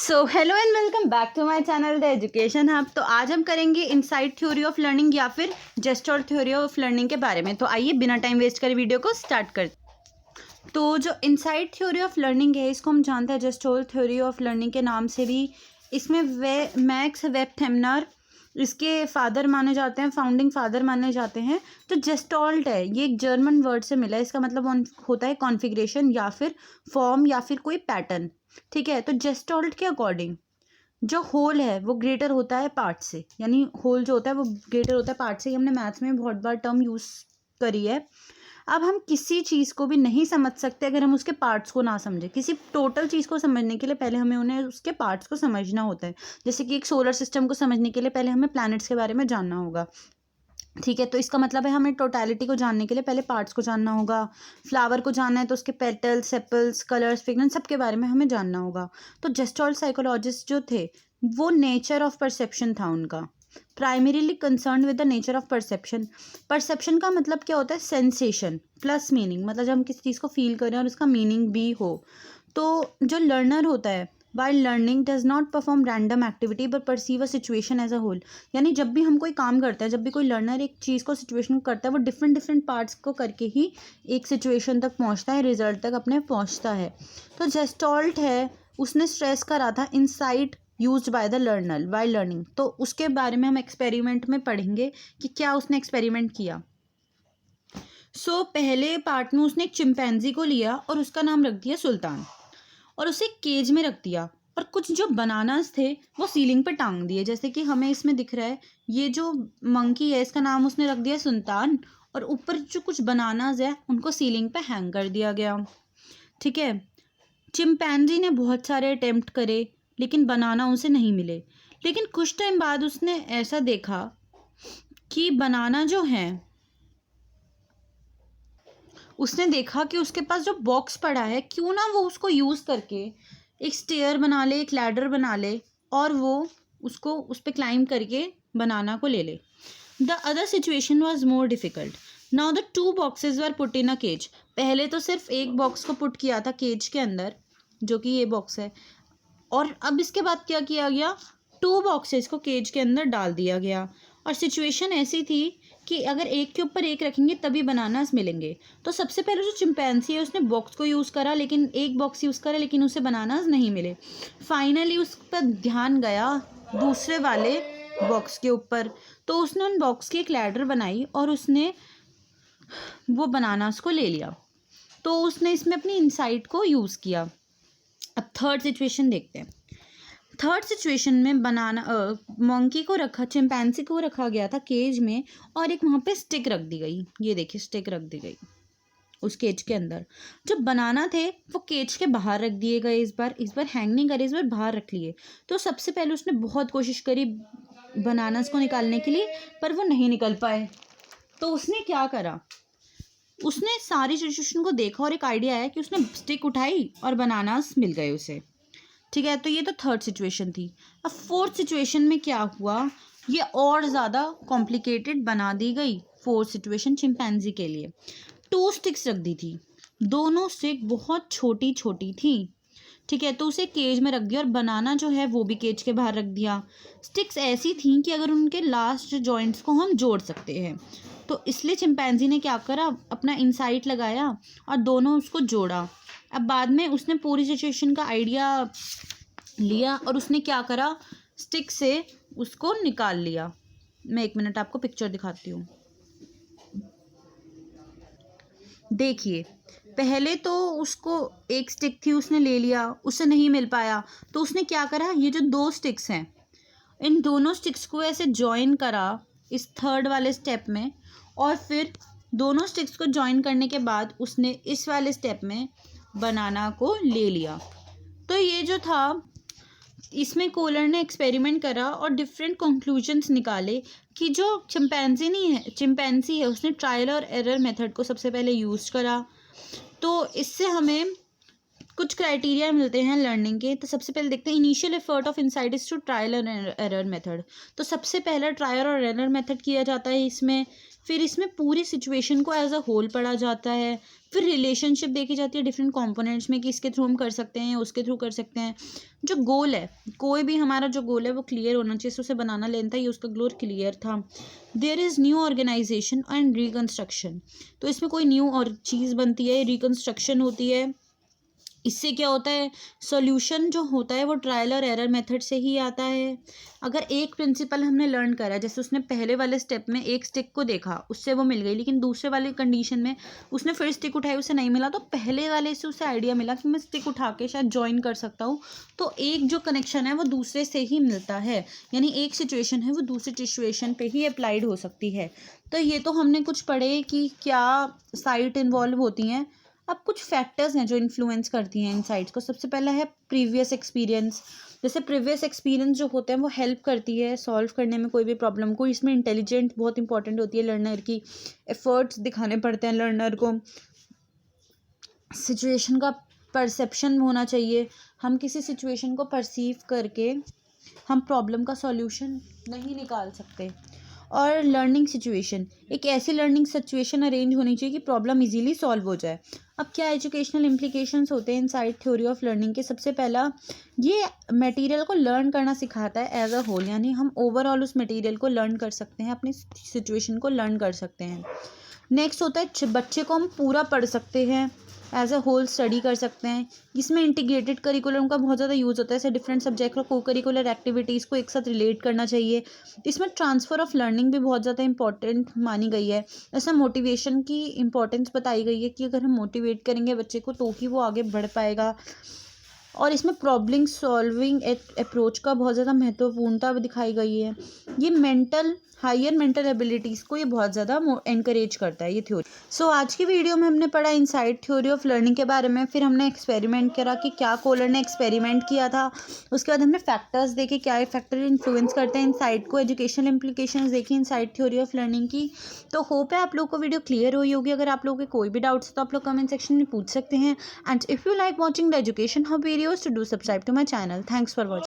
So hello and welcome back to my channel the Education Hub. तो आज हम करेंगे इनसाइट थ्योरी ऑफ लर्निंग या फिर जेस्टोल्ट थ्योरी ऑफ लर्निंग के बारे में। तो आइए बिना टाइम वेस्ट करे वीडियो को स्टार्ट करते। तो जो इनसाइट थ्योरी ऑफ लर्निंग है इसको हम जानते हैं जेस्टोल्ट थ्योरी ऑफ लर्निंग के नाम से भी। इसमें मैक्स वेब थेमनर इसके फादर माने जाते हैं, फाउंडिंग फादर माने जाते हैं। तो जेस्टोल्ट है ये एक जर्मन वर्ड से मिला है। इसका मतलब होता है कॉन्फ़िगरेशन या फिर फॉर्म या फिर कोई पैटर्न। ठीक है, तो जेस्टोल्ट के अकॉर्डिंग जो होल है वो ग्रेटर होता है पार्ट से, यानी होल जो होता है वो ग्रेटर होता है पार्ट से। ये हमने मैथ्स में बहुत बार टर्म यूज़ करी है। अब हम किसी चीज़ को भी नहीं समझ सकते अगर हम उसके पार्ट्स को ना समझें। किसी टोटल चीज़ को समझने के लिए पहले हमें उन्हें उसके पार्ट्स को समझना होता है। जैसे कि एक सोलर सिस्टम को समझने के लिए पहले हमें प्लैनेट्स के बारे में जानना होगा। ठीक है, तो इसका मतलब है हमें टोटलिटी को जानने के लिए पहले पार्ट्स को जानना होगा। फ्लावर को जानना है तो उसके पेटल्स, सेपल्स, कलर्स, फ्रेगनेंस सब के बारे में हमें जानना होगा। तो जेस्टोल्ट साइकोलॉजिस्ट जो थे वो नेचर ऑफ परसेप्शन था उनका, primarily concern with the nature of perception. Perception का मतलब क्या होता है? सेंसेशन प्लस मीनिंग, मतलब जब हम किसी चीज़ को फील करें और उसका मीनिंग भी हो। तो जो लर्नर होता है while learning does not perform random activity but perceive a situation as a whole। यानी जब भी हम कोई काम करते हैं, जब भी कोई लर्नर एक चीज़ को सिचुएशन करता है, वो डिफरेंट पार्ट्स को करके ही एक सिचुएशन तक पहुंचता है, रिजल्ट तक अपने पहुंचता है। तो जेस्टोल्ट है उसने स्ट्रेस करा था insight used by the learner by learning. तो उसके बारे में हम एक्सपेरिमेंट में पढ़ेंगे कि क्या उसने एक्सपेरिमेंट किया। पहले पार्ट में उसने एक चिंपैंजी को लिया और उसका नाम रख दिया सुल्तान, और उसे केज में रख दिया, और कुछ जो बनानास थे वो सीलिंग पर टांग दिए। जैसे कि हमें इसमें दिख रहा है, ये जो मंकी है इसका नाम उसने रख दिया सुल्तान, और ऊपर जो कुछ बनानास है उनको सीलिंग पे हैंग कर दिया गया। ठीक है, चिंपैंजी ने बहुत सारे अटेम्प्ट करे लेकिन बनाना उसे नहीं मिले। लेकिन कुछ टाइम बाद उसने ऐसा देखा कि बनाना जो है, उसने देखा कि उसके पास जो बॉक्स पड़ा है, क्यों ना वो उसको यूज़ करके एक स्टेयर बना ले, एक लैडर बना ले, और वो उसको उस पर क्लाइंब करके बनाना को ले ले। The other situation was more difficult. Now the 2 boxes were put in a cage. पहले तो सिर्फ एक बॉक्स को पुट किया था केज के अंदर, जो कि ये बॉक्स है, और अब इसके बाद क्या किया गया, 2 बॉक्सेस को केज के अंदर डाल दिया गया। और सिचुएशन ऐसी थी कि अगर एक के ऊपर एक रखेंगे तभी बनानास मिलेंगे। तो सबसे पहले जो चिंपैंजी है उसने बॉक्स को यूज़ करा, लेकिन एक बॉक्स यूज़ करा लेकिन उसे बनानास नहीं मिले। फाइनली उस पर ध्यान गया दूसरे वाले बॉक्स के ऊपर। तो उसने उन बॉक्स की एक लैडर बनाई और उसने वो बनानास को ले लिया। तो उसने इसमें अपनी इनसाइट को यूज़ किया। अब थर्ड सिचुएशन देखते हैं। थर्ड सिचुएशन में मंकी को रखा, चिंपैंजी को रखा गया था केज में, और एक वहाँ पे स्टिक रख दी गई। ये देखिए स्टिक रख दी गई उस केज के अंदर। जो बनाना थे वो केज के बाहर रख दिए गए। इस बार हैंग नहीं करे, इस बार बाहर रख लिए। तो सबसे पहले उसने बहुत कोशिश करी बनानास को निकालने के लिए, पर वो नहीं निकल पाए। तो उसने क्या करा, उसने सारी सिचुएशन को देखा और एक आइडिया आया कि उसने स्टिक उठाई और बनानास मिल गए उसे। ठीक है, तो ये तो थर्ड सिचुएशन थी। अब फोर्थ सिचुएशन में क्या हुआ, ये और ज़्यादा कॉम्प्लिकेटेड बना दी गई फोर्थ सिचुएशन चिंपैंजी के लिए। 2 स्टिक्स रख दी थी, दोनों स्टिक बहुत छोटी छोटी थी। ठीक है, तो उसे केज में रख दिया और बनाना जो है वो भी केज के बाहर रख दिया। स्टिक्स ऐसी थी कि अगर उनके लास्ट जॉइंट्स को हम जोड़ सकते हैं, तो इसलिए चिंपैंजी ने क्या करा, अपना इनसाइट लगाया और दोनों उसको जोड़ा। अब बाद में उसने पूरी सिचुएशन का आइडिया लिया और उसने क्या करा, स्टिक से उसको निकाल लिया। मैं 1 मिनट आपको पिक्चर दिखाती हूँ। देखिए, पहले तो उसको एक स्टिक थी उसने ले लिया, उससे नहीं मिल पाया, तो उसने क्या करा, ये जो 2 स्टिक्स हैं इन दोनों स्टिक्स को ऐसे जॉइन करा इस थर्ड वाले स्टेप में, और फिर दोनों स्टिक्स को जॉइन करने के बाद उसने इस वाले स्टेप में बनाना को ले लिया। तो ये जो था, इसमें कोलर ने एक्सपेरिमेंट करा और डिफरेंट कंक्लूजन्स निकाले कि जो चिंपैंजी है उसने ट्रायल और एरर मेथड को सबसे पहले यूज़ करा। तो इससे हमें कुछ क्राइटेरिया मिलते हैं लर्निंग के। तो सबसे पहले देखते हैं, initial effort of insight is to trial and error method. तो सबसे पहला ट्रायल और एरर मेथड किया जाता है इसमें, फिर इसमें पूरी सिचुएशन को एज अ होल पढ़ा जाता है, फिर रिलेशनशिप देखी जाती है डिफरेंट कंपोनेंट्स में कि इसके थ्रू हम कर सकते हैं या उसके थ्रू कर सकते हैं। जो गोल है, कोई भी हमारा जो गोल है वो क्लियर होना चाहिए, उसे बनाना लेना था, ये उसका गोल क्लियर था। There is new organisation and reconstruction, तो इसमें कोई न्यू और चीज़ बनती है, रिकन्स्ट्रक्शन होती है। इससे क्या होता है, सॉल्यूशन जो होता है वो ट्रायल और एरर मेथड से ही आता है। अगर एक प्रिंसिपल हमने लर्न करा, जैसे उसने पहले वाले स्टेप में एक स्टिक को देखा, उससे वो मिल गई, लेकिन दूसरे वाले कंडीशन में उसने फिर स्टिक उठाई, उसे नहीं मिला, तो पहले वाले से उसे आइडिया मिला कि मैं स्टिक उठा के शायद ज्वाइन कर सकता हूँ। तो एक जो कनेक्शन है वो दूसरे से ही मिलता है, यानी एक सिचुएशन है वो दूसरी सिचुएशन पे ही अप्लाइड हो सकती है। तो ये तो हमने कुछ पढ़े कि क्या साइट इन्वॉल्व होती हैं। अब कुछ फैक्टर्स हैं जो इन्फ्लुएंस करती हैं इन साइट्स को। सबसे पहला है प्रीवियस एक्सपीरियंस। जैसे प्रीवियस एक्सपीरियंस जो होते हैं वो हेल्प करती है सॉल्व करने में कोई भी प्रॉब्लम को। इसमें इंटेलिजेंट बहुत इंपॉर्टेंट होती है लर्नर की, एफर्ट्स दिखाने पड़ते हैं लर्नर को, सिचुएशन का परसेप्शन होना चाहिए। हम किसी सिचुएशन को परसीव करके हम प्रॉब्लम का सॉल्यूशन नहीं निकाल सकते। और लर्निंग सिचुएशन, एक ऐसी लर्निंग सिचुएशन अरेंज होनी चाहिए कि प्रॉब्लम इजीली सॉल्व हो जाए। अब क्या एजुकेशनल इम्प्लीकेशंस होते हैं इनसाइड थ्योरी ऑफ लर्निंग के। सबसे पहला, ये मटेरियल को लर्न करना सिखाता है एज अ होल, यानी हम ओवरऑल उस मटेरियल को लर्न कर सकते हैं, अपनी सिचुएशन को लर्न कर सकते हैं। नेक्स्ट होता है बच्चे को हम पूरा पढ़ सकते हैं, एज अ होल स्टडी कर सकते हैं। इसमें इंटीग्रेटेड करिकुलम का बहुत ज़्यादा यूज़ होता है, ऐसे डिफरेंट सब्जेक्ट और को करिकुलर एक्टिविटीज़ को एक साथ रिलेट करना चाहिए। इसमें ट्रांसफ़र ऑफ लर्निंग भी बहुत ज़्यादा इंपॉर्टेंट मानी गई है। ऐसा मोटिवेशन की इंपॉर्टेंस बताई गई है कि अगर हम मोटिवेट करेंगे बच्चे को तो ही वो आगे बढ़ पाएगा। और इसमें प्रॉब्लम सॉल्विंग अप्रोच का बहुत ज़्यादा महत्वपूर्णता दिखाई गई है। ये हायर मेंटल एबिलिटीज़ को ये बहुत ज़्यादा एनकरेज करता है ये थ्योरी। सो आज की वीडियो में हमने पढ़ा इनसाइड थ्योरी ऑफ लर्निंग के बारे में। फिर हमने एक्सपेरिमेंट करा कि क्या कोलर ने एक्सपेरिमेंट किया था। उसके बाद हमने फैक्टर्स देखे, क्या ये फैक्टर इन्फ्लुएंस करते हैं इनसाइड को। एजुकेशनल इम्प्लीकेशंस देखी इनसाइड थ्योरी ऑफ लर्निंग की। तो होप है आप लोग को वीडियो क्लियर हुई होगी। अगर आप लोगों के कोई भी डाउट्स है तो आप लोग कमेंट सेक्शन में पूछ सकते हैं। And if you like watching the Education hub videos, to do subscribe to my channel. Thanks for watching.